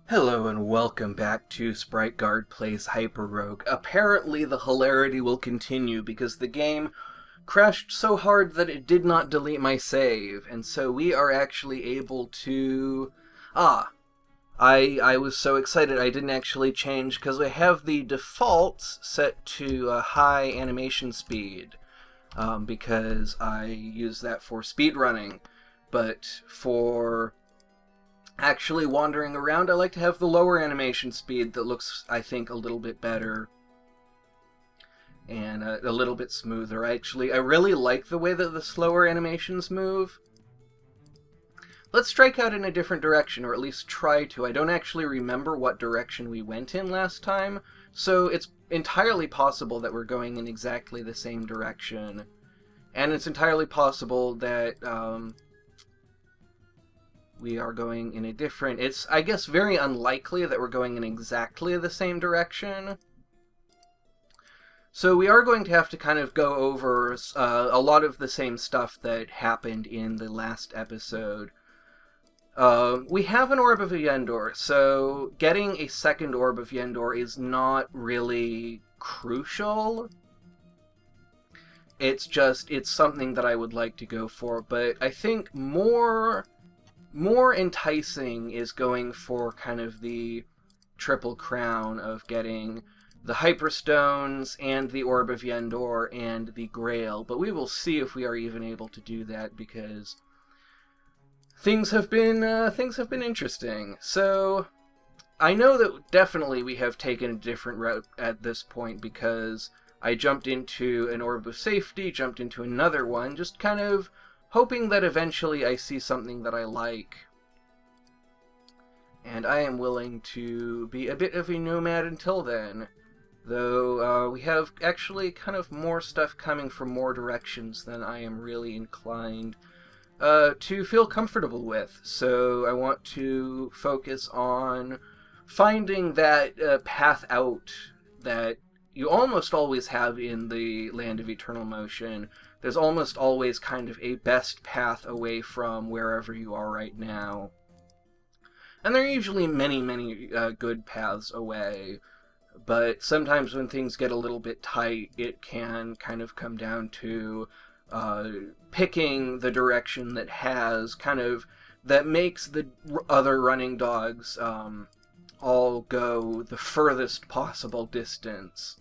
Hello and welcome back to Sprite Guard Plays HyperRogue. Apparently the hilarity will continue because the game crashed so hard that it did not delete my save, and so we are actually able to... I was so excited I didn't actually change because I have the defaults set to high animation speed because I use that for speedrunning, but for actually wandering around, I like to have the lower animation speed that looks, I think, a little bit better and a little bit smoother. I really like the way that the slower animations move. Let's strike out in a different direction, or at least try to. I don't actually remember what direction we went in last time, so it's entirely possible that we're going in exactly the same direction. And it's entirely possible that we are going in a different... It's, I guess, very unlikely that we're going in exactly the same direction. So we are going to have to kind of go over a lot of the same stuff that happened in the last episode. We have an Orb of Yendor, so getting a second Orb of Yendor is not really crucial. It's something that I would like to go for, but I think more enticing is going for kind of the triple crown of getting the hyperstones and the Orb of Yendor and the Grail, but we will see if we are even able to do that because things have been interesting. So I know that definitely we have taken a different route at this point because I jumped into an Orb of Safety, jumped into another one, just kind of hoping that eventually I see something that I like. And I am willing to be a bit of a nomad until then. Though we have actually kind of more stuff coming from more directions than I am really inclined to feel comfortable with. So I want to focus on finding that path out that you almost always have in the Land of Eternal Motion. There's almost always kind of a best path away from wherever you are right now. And there are usually many good paths away, but sometimes when things get a little bit tight, it can kind of come down to picking the direction that makes the other running dogs all go the furthest possible distance.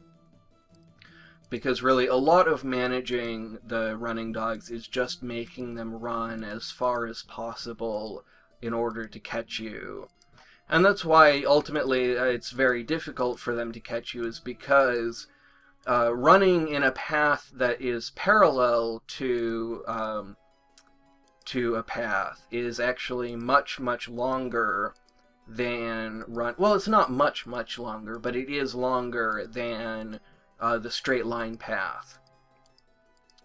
Because really, a lot of managing the running dogs is just making them run as far as possible in order to catch you. And that's why, ultimately, it's very difficult for them to catch you, is because running in a path that is parallel to a path is actually much longer than well, it's not much longer, but it is longer than the straight line path,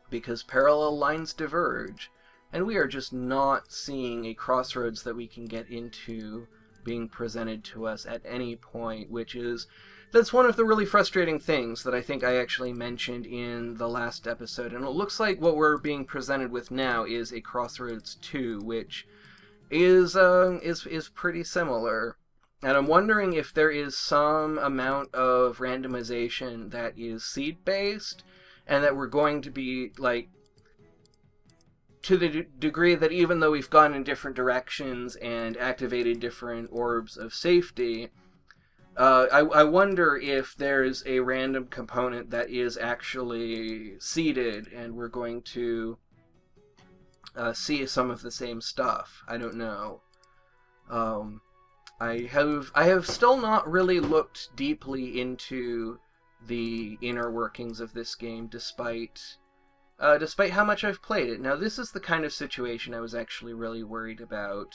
because parallel lines diverge, and we are just not seeing a crossroads that we can get into being presented to us at any point, that's one of the really frustrating things that I think I actually mentioned in the last episode, and it looks like what we're being presented with now is a Crossroads 2, which is pretty similar. And I'm wondering if there is some amount of randomization that is seed-based, and that we're going to be, like, to the degree that even though we've gone in different directions and activated different orbs of safety, I wonder if there's a random component that is actually seeded, and we're going to see some of the same stuff. I don't know. I have still not really looked deeply into the inner workings of this game, despite how much I've played it. Now, this is the kind of situation I was actually really worried about.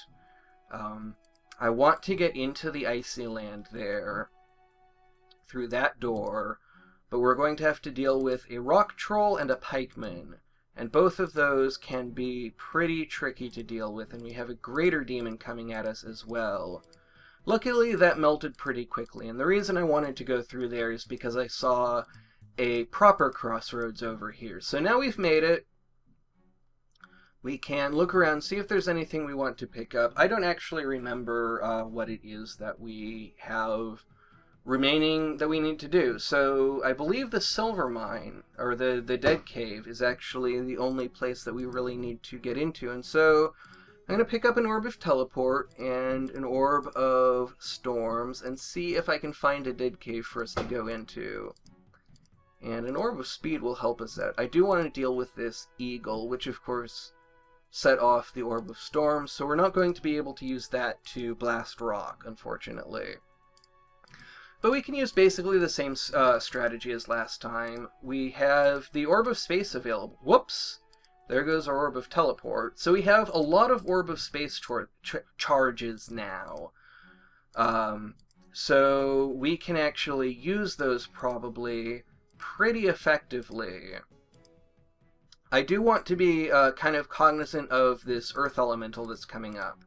I want to get into the icy land there, through that door, but we're going to have to deal with a rock troll and a pikeman, and both of those can be pretty tricky to deal with, and we have a greater demon coming at us as well. Luckily, that melted pretty quickly, and the reason I wanted to go through there is because I saw a proper crossroads over here. So now we've made it. we can look around, see if there's anything we want to pick up. I don't actually remember what it is that we have remaining that we need to do. So I believe the silver mine, or the dead cave, is actually the only place that we really need to get into. And so I'm going to pick up an orb of teleport and an orb of storms and see if I can find a dead cave for us to go into. And an orb of speed will help us out. I do want to deal with this eagle, which of course set off the orb of storms, so we're not going to be able to use that to blast rock, unfortunately. But we can use basically the same strategy as last time. We have the orb of space available. Whoops! There goes our orb of teleport. So we have a lot of orb of space charges now. So we can actually use those probably pretty effectively. I do want to be kind of cognizant of this earth elemental that's coming up,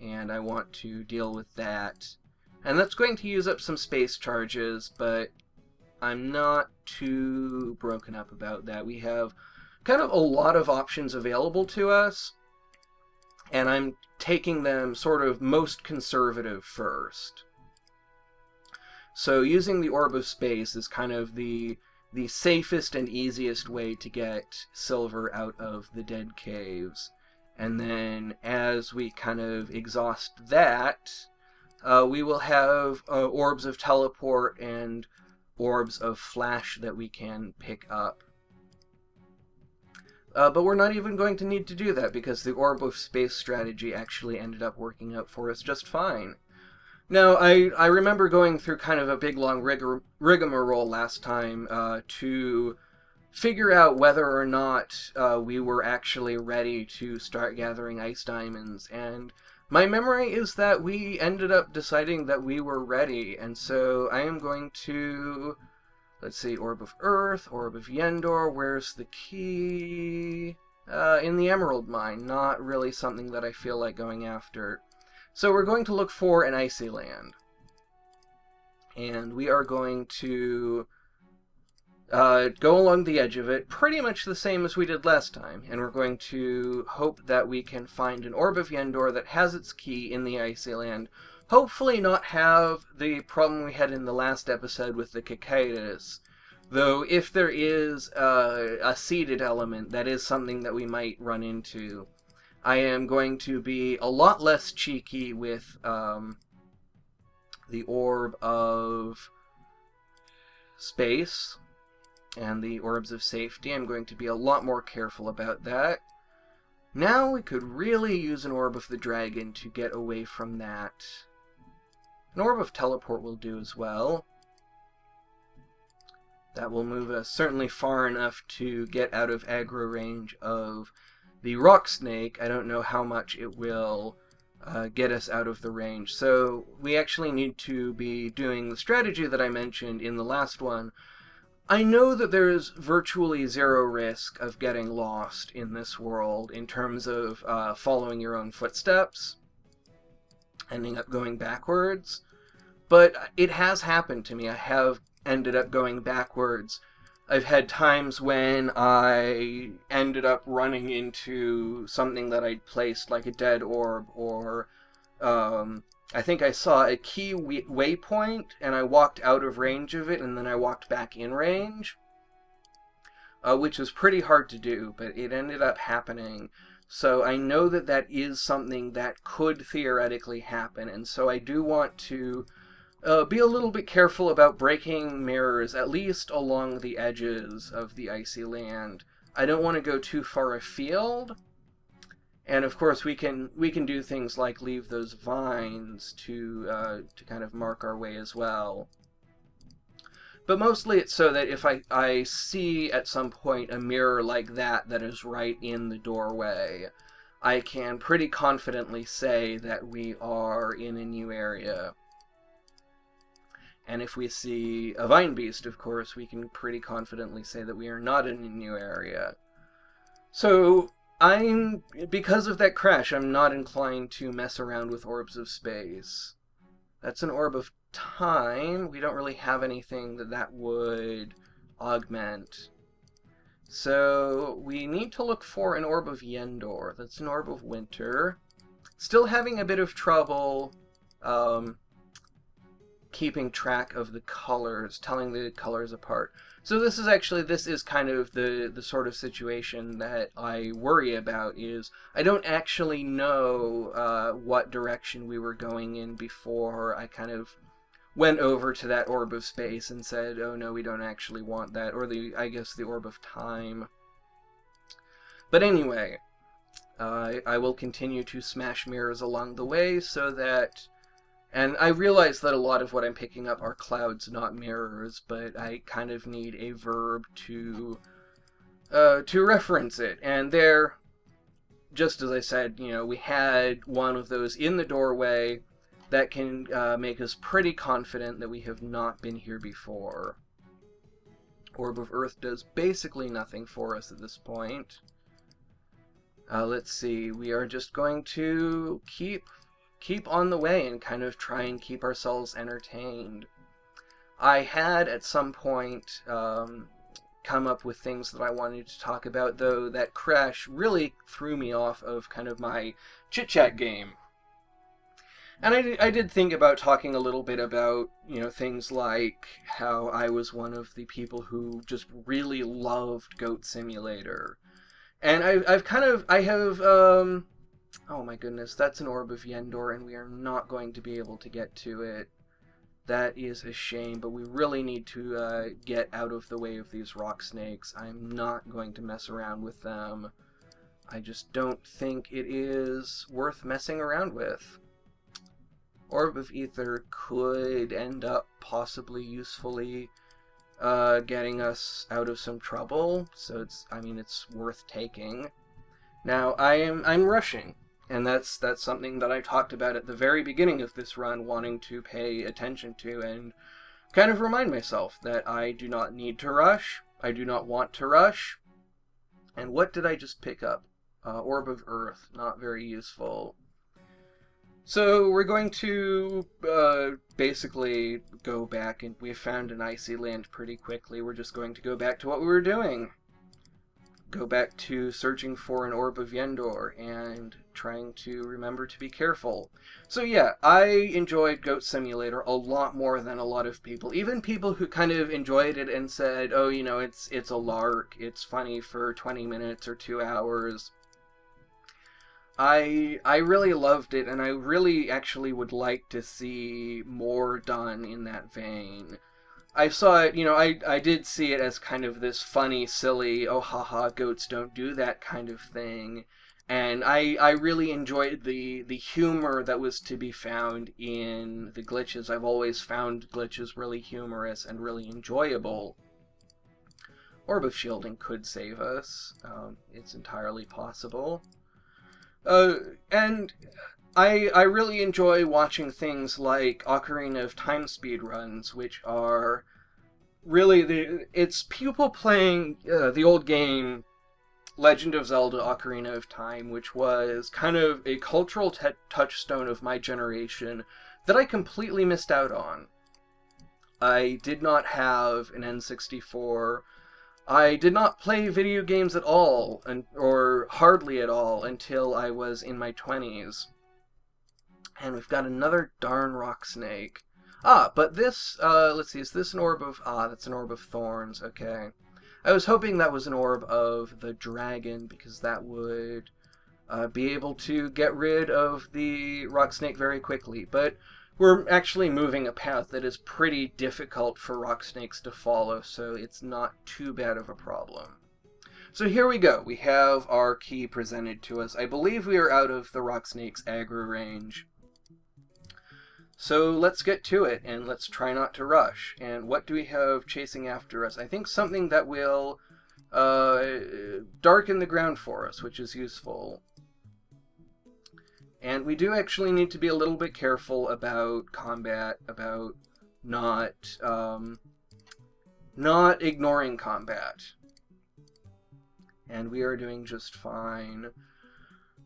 and I want to deal with that. And that's going to use up some space charges, but I'm not too broken up about that. We have kind of a lot of options available to us, and I'm taking them sort of most conservative first. So using the orb of space is kind of the safest and easiest way to get silver out of the dead caves. And then as we kind of exhaust that, we will have orbs of teleport and orbs of flash that we can pick up. But we're not even going to need to do that because the orb of space strategy actually ended up working out for us just fine. Now, I remember going through kind of a big long rigmarole last time to figure out whether or not we were actually ready to start gathering ice diamonds, and my memory is that we ended up deciding that we were ready, and so I am going to, let's see, Orb of Earth, Orb of Yendor, where's the key? In the Emerald Mine, not really something that I feel like going after. So we're going to look for an icy land, and we are going to go along the edge of it, pretty much the same as we did last time, and we're going to hope that we can find an Orb of Yendor that has its key in the icy land. Hopefully not have the problem we had in the last episode with the cicadas, though if there is a seeded element, that is something that we might run into. I am going to be a lot less cheeky with the Orb of Space and the Orbs of Safety. I'm going to be a lot more careful about that. Now we could really use an Orb of the Dragon to get away from that. An Orb of Teleport will do as well. That will move us certainly far enough to get out of aggro range of the Rock Snake. I don't know how much it will get us out of the range. So we actually need to be doing the strategy that I mentioned in the last one. I know that there is virtually zero risk of getting lost in this world in terms of following your own footsteps, ending up going backwards, but it has happened to me. I have ended up going backwards. I've had times when I ended up running into something that I'd placed, like a dead orb, or I think I saw a key waypoint, and I walked out of range of it, and then I walked back in range, which was pretty hard to do, but it ended up happening. So I know that that is something that could theoretically happen, and so I do want to be a little bit careful about breaking mirrors, at least along the edges of the icy land. I don't want to go too far afield. And of course, we can do things like leave those vines to kind of mark our way as well. But mostly it's so that if I see at some point a mirror like that is right in the doorway, I can pretty confidently say that we are in a new area. And if we see a vine beast, of course, we can pretty confidently say that we are not in a new area. So because of that crash, I'm not inclined to mess around with orbs of space. That's an orb of time. We don't really have anything that would augment. So we need to look for an Orb of Yendor. That's an Orb of Winter. Still having a bit of trouble keeping track of the colors, telling the colors apart. So this is kind of the sort of situation that I worry about, is I don't actually know what direction we were going in before I kind of went over to that Orb of Space and said, oh no, we don't actually want that, or I guess the Orb of Time. But anyway, I will continue to smash mirrors along the way so that... And I realize that a lot of what I'm picking up are clouds, not mirrors, but I kind of need a verb to reference it. And there, just as I said, we had one of those in the doorway that can make us pretty confident that we have not been here before. Orb of Earth does basically nothing for us at this point. Let's see, we are just going to keep on the way and kind of try and keep ourselves entertained. I had at some point come up with things that I wanted to talk about, though that crash really threw me off of kind of my chit-chat game. And I did think about talking a little bit about, things like how I was one of the people who just really loved Goat Simulator. And I have oh my goodness, that's an Orb of Yendor, and we are not going to be able to get to it. That is a shame, but we really need to get out of the way of these rock snakes. I'm not going to mess around with them. I just don't think it is worth messing around with. Orb of Ether could end up possibly usefully getting us out of some trouble, so it's worth taking. Now, I'm rushing. And that's something that I talked about at the very beginning of this run, wanting to pay attention to and kind of remind myself that I do not need to rush, I do not want to rush. And what did I just pick up? Orb of Earth, not very useful. So we're going to basically go back, and we found an icy land pretty quickly. We're just going to go back to what we were doing. Go back to searching for an Orb of Yendor and trying to remember to be careful. So yeah, I enjoyed Goat Simulator a lot more than a lot of people. Even people who kind of enjoyed it and said, oh, it's a lark, it's funny for 20 minutes or 2 hours. I really loved it, and I really actually would like to see more done in that vein. I saw it, I did see it as kind of this funny, silly, oh haha, goats don't do that kind of thing. And I really enjoyed the humor that was to be found in the glitches. I've always found glitches really humorous and really enjoyable. Orb of Shielding could save us. It's entirely possible. And I really enjoy watching things like Ocarina of Time speedruns, which are really it's people playing the old game Legend of Zelda Ocarina of Time, which was kind of a cultural touchstone of my generation that I completely missed out on. I did not have an N64. I did not play video games at all, or hardly at all, until I was in my 20s. And we've got another darn rock snake. But this, let's see, is this an orb of... that's an orb of thorns, okay. I was hoping that was an orb of the dragon, because that would be able to get rid of the rock snake very quickly. But we're actually moving a path that is pretty difficult for rock snakes to follow, so it's not too bad of a problem. So here we go. We have our key presented to us. I believe we are out of the rock snake's aggro range. So let's get to it, and let's try not to rush. And what do we have chasing after us? I think something that will darken the ground for us, which is useful. And we do actually need to be a little bit careful about combat, about not ignoring combat. And we are doing just fine.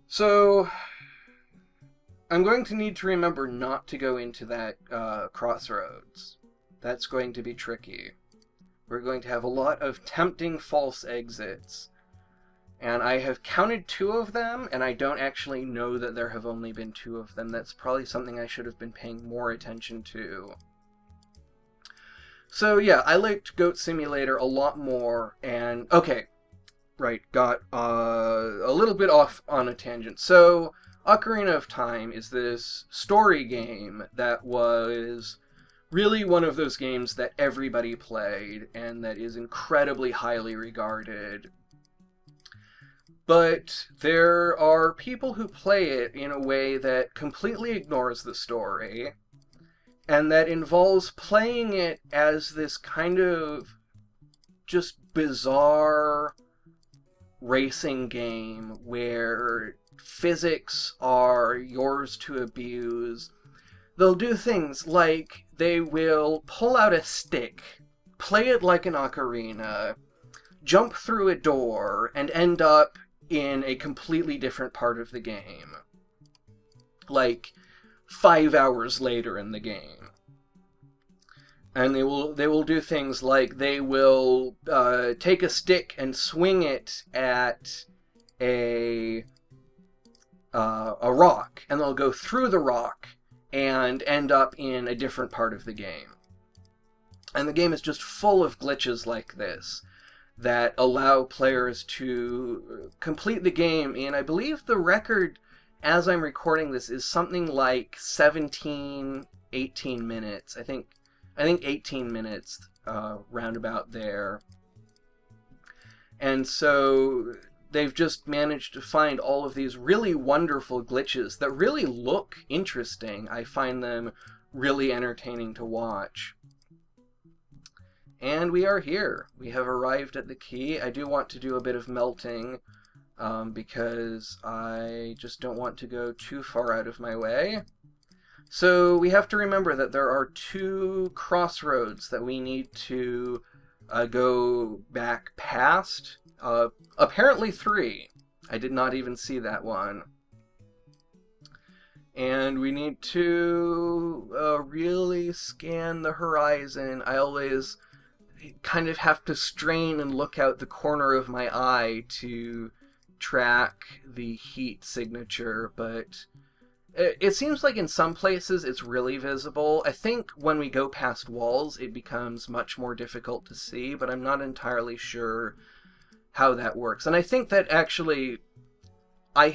So I'm going to need to remember not to go into that crossroads. That's going to be tricky. We're going to have a lot of tempting false exits. And I have counted 2 of them, and I don't actually know that there have only been 2 of them. That's probably something I should have been paying more attention to. So yeah, I liked Goat Simulator a lot more, and okay, right, got a little bit off on a tangent. So Ocarina of Time is this story game that was really one of those games that everybody played, and that is incredibly highly regarded. But there are people who play it in a way that completely ignores the story, and that involves playing it as this kind of just bizarre racing game where physics are yours to abuse. They'll do things like they will pull out a stick, play it like an ocarina, jump through a door, and end up in a completely different part of the game. Like 5 hours later in the game. And they will do things like they will take a stick and swing it at a rock, and they'll go through the rock and end up in a different part of the game. And the game is just full of glitches like this that allow players to complete the game in, I believe the record, as I'm recording this, is something like 17, 18 minutes. I think 18 minutes, roundabout there. And so they've just managed to find all of these really wonderful glitches that really look interesting. I find them really entertaining to watch. And we are here. We have arrived at the key. I do want to do a bit of melting, because I just don't want to go too far out of my way. So we have to remember that there are 2 crossroads that we need to go back past. Apparently 3. I did not even see that one. And we need to really scan the horizon. I always kind of have to strain and look out the corner of my eye to track the heat signature, but it seems like in some places it's really visible. I think when we go past walls it becomes much more difficult to see, but I'm not entirely sure how that works. And I think that actually I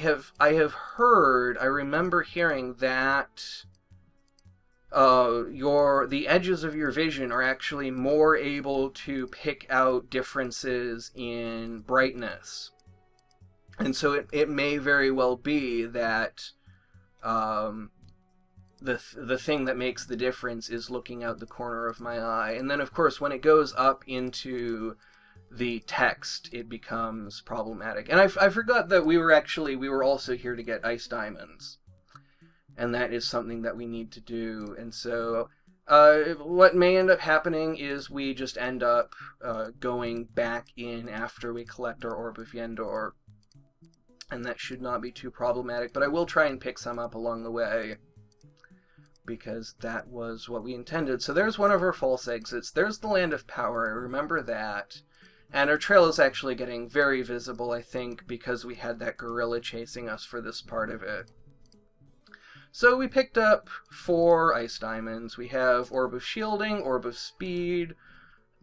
remember hearing that the edges of your vision are actually more able to pick out differences in brightness. And so it may very well be that the thing that makes the difference is looking out the corner of my eye. And then, of course, when it goes up into the text, it becomes problematic. And I forgot that we were also here to get ice diamonds. And that is something that we need to do. And so what may end up happening is we just end up going back in after we collect our Orb of Yendor. And that should not be too problematic, but I will try and pick some up along the way, because that was what we intended. So there's one of our false exits. There's the Land of Power, I remember that. And our trail is actually getting very visible, I think, because we had that gorilla chasing us for this part of it. So we picked up 4 ice diamonds. We have Orb of Shielding, Orb of Speed,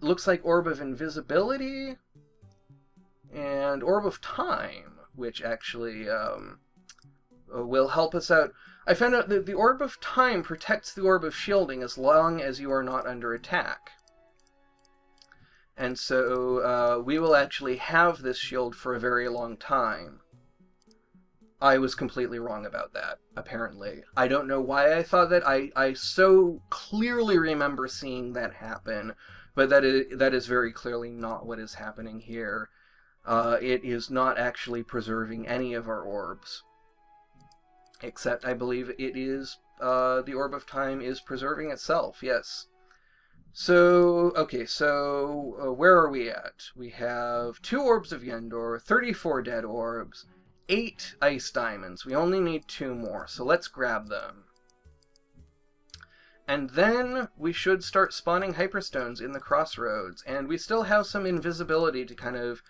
looks like Orb of Invisibility, and Orb of Time, which actually will help us out. I found out that the Orb of Time protects the Orb of Shielding as long as you are not under attack. And so we will actually have this shield for a very long time. I was completely wrong about that, apparently. I don't know why I thought that. I so clearly remember seeing that happen, but that is very clearly not what is happening here. It is not actually preserving any of our orbs. Except, I believe it is, the Orb of Time is preserving itself, yes. So, okay, so where are we at? We have 2 Orbs of Yendor, 34 dead orbs, 8 ice diamonds. We only need 2 more, so let's grab them. and then we should start spawning hyperstones in the crossroads, and we still have some invisibility to kind of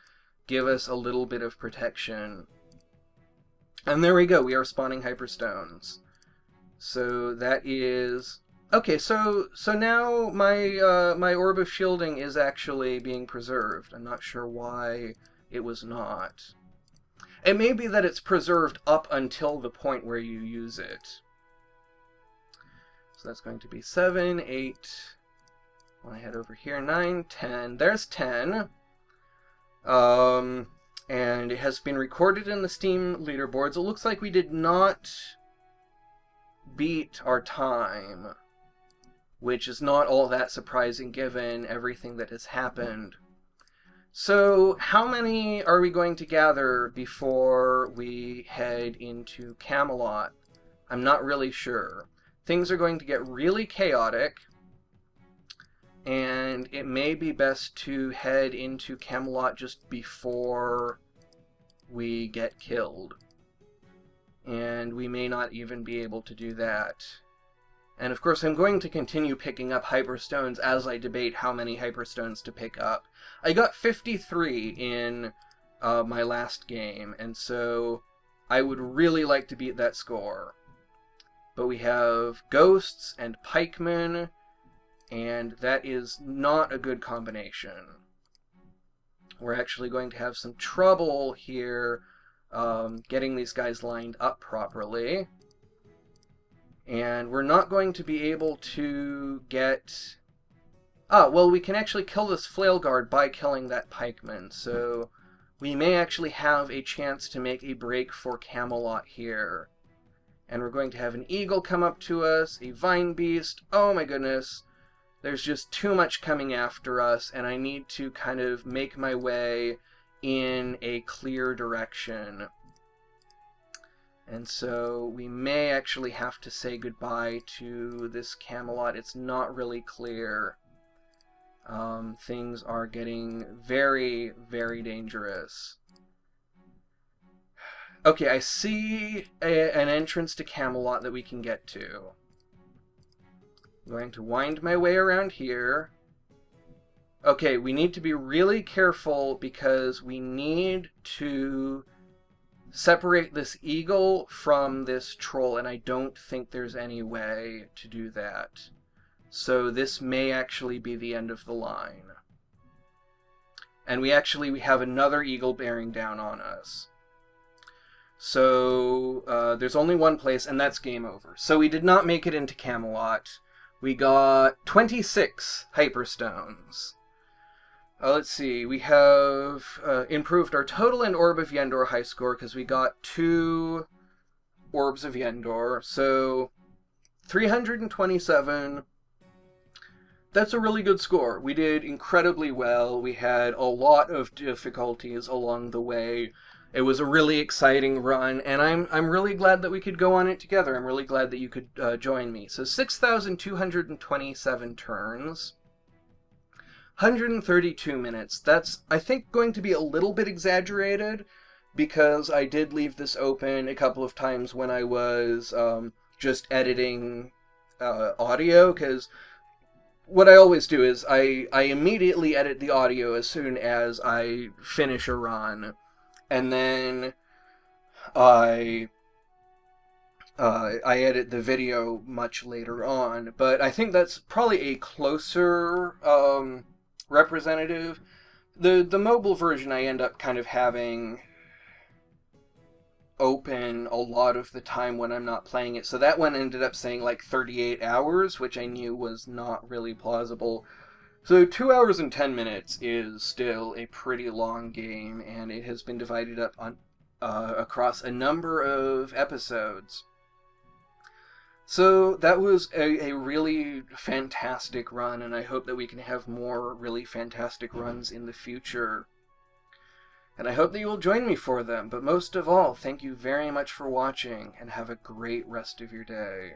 give us a little bit of protection. And there we go, we are spawning hyperstones. So that is... Okay, so now my orb of shielding is actually being preserved. I'm not sure why it was not. It may be that it's preserved up until the point where you use it. So that's going to be 7, 8, when I head over here, 9, 10. There's 10. And it has been recorded in the Steam leaderboards. It looks like we did not beat our time, which is not all that surprising given everything that has happened. So, how many are we going to gather before we head into Camelot? I'm not really sure. Things are going to get really chaotic, and it may be best to head into Camelot just before we get killed. And we may not even be able to do that. And of course I'm going to continue picking up hyperstones as I debate how many hyperstones to pick up. I got 53 in my last game, and so I would really like to beat that score. But we have ghosts and pikemen, and that is not a good combination. We're actually going to have some trouble here getting these guys lined up properly. And we're not going to be able to get... well, we can actually kill this Flail Guard by killing that pikeman, so we may actually have a chance to make a break for Camelot here. And we're going to have an eagle come up to us, a vine beast. Oh my goodness. There's just too much coming after us, and I need to kind of make my way in a clear direction. And so we may actually have to say goodbye to this Camelot. It's not really clear. Things are getting very, very dangerous. Okay, I see an entrance to Camelot that we can get to. I'm going to wind my way around here. Okay, we need to be really careful because we need to separate this eagle from this troll, and I don't think there's any way to do that. So this may actually be the end of the line. And we have another eagle bearing down on us. So there's only one place, and that's game over. So we did not make it into Camelot. We got 26 hyperstones. Let's see, we have improved our total and Orb of Yendor high score because we got 2 Orbs of Yendor. So 327. That's a really good score. We did incredibly well. We had a lot of difficulties along the way. It was a really exciting run, and I'm really glad that we could go on it together. I'm really glad that you could join me. So 6,227 turns. 132 minutes. That's, I think, going to be a little bit exaggerated because I did leave this open a couple of times when I was just editing audio, because what I always do is I immediately edit the audio as soon as I finish a run, and then I edit the video much later on. But I think that's probably a closer representative. The mobile version I end up kind of having open a lot of the time when I'm not playing it, so that one ended up saying like 38 hours, which I knew was not really plausible. So 2 hours and 10 minutes is still a pretty long game, and it has been divided up on across a number of episodes. So that was a really fantastic run, and I hope that we can have more really fantastic runs in the future. And I hope that you will join me for them, but most of all, thank you very much for watching, and have a great rest of your day.